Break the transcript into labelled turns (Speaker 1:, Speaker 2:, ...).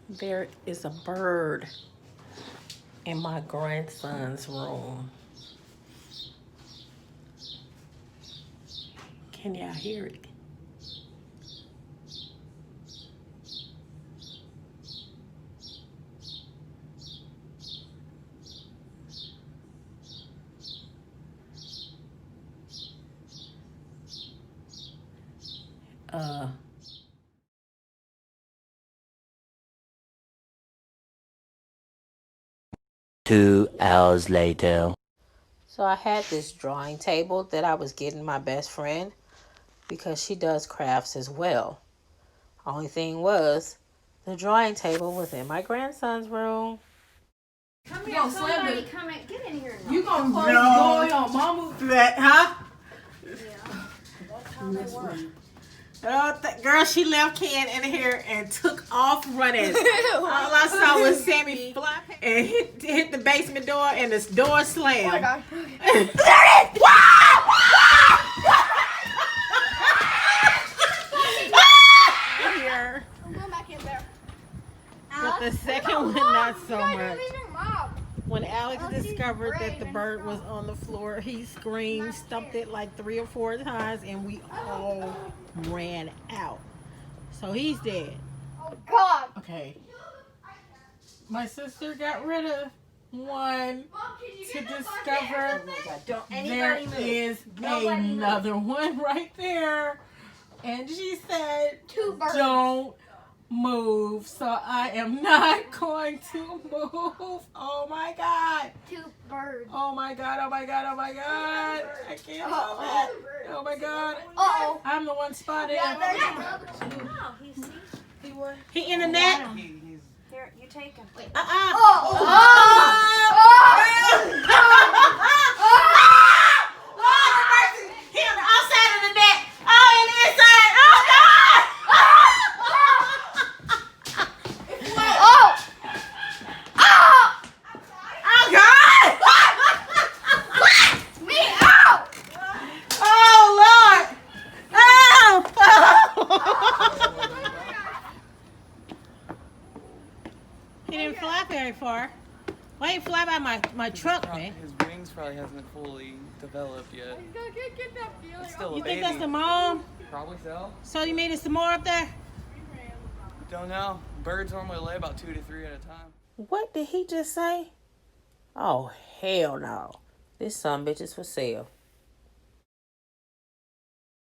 Speaker 1: There is a bird in my grandson's room. Can y'all hear it? Uh,
Speaker 2: 2 hours later.
Speaker 1: so I had this drawing table that I was getting my best friend because she does crafts as well. Only thing was, the drawing table was in my grandson's room.
Speaker 3: Come here, somebody come in. Get in here.
Speaker 4: You gonna close the door on mama?
Speaker 1: Huh?
Speaker 3: Yeah. That's how they work.
Speaker 1: Girl, she left Ken in here and took off running. All I saw was Sammy flop and hit the basement door, and the door slammed.
Speaker 3: Oh my God.
Speaker 1: Here.
Speaker 3: I'm going back in there.
Speaker 1: But the second one, not so
Speaker 3: You guys
Speaker 1: much.
Speaker 3: are leaving Mom.
Speaker 1: When Alex
Speaker 3: Oh, she's
Speaker 1: discovered that the
Speaker 3: brave.
Speaker 1: bird was on the floor, he screamed, stumped it like 3 or 4 times, and we all ran out. So he's dead.
Speaker 3: Oh God.
Speaker 1: Okay. My sister got rid of one to discover there is another one right there. And she said,
Speaker 3: Two birds.
Speaker 1: don't move. So I am not going to move. Oh my God.
Speaker 3: Two birds.
Speaker 1: Oh my God. Oh my God. Oh my God. I can't help it. Oh my God.
Speaker 3: Uh-oh.
Speaker 1: I'm the one spotted.
Speaker 3: Yeah, there's another two.
Speaker 5: No, he's
Speaker 1: He in the net?
Speaker 5: here. You take him. Wait.
Speaker 1: He on the outside of the net. Oh, in the inside. Oh, God. Oh, God.
Speaker 3: Me out.
Speaker 1: Oh, Lord. Oh. He didn't fly very far. Why didn't fly by my truck, man?
Speaker 6: His wings probably hasn't fully developed yet.
Speaker 3: Get that feeling.
Speaker 6: It's still a
Speaker 1: You
Speaker 6: baby.
Speaker 1: think that's the mom?
Speaker 6: Probably so.
Speaker 1: So you made us some more up there?
Speaker 6: Don't know. Birds normally lay about 2 to 3 at a time.
Speaker 1: What did he just say? Oh, hell no. This son bitch is for sale.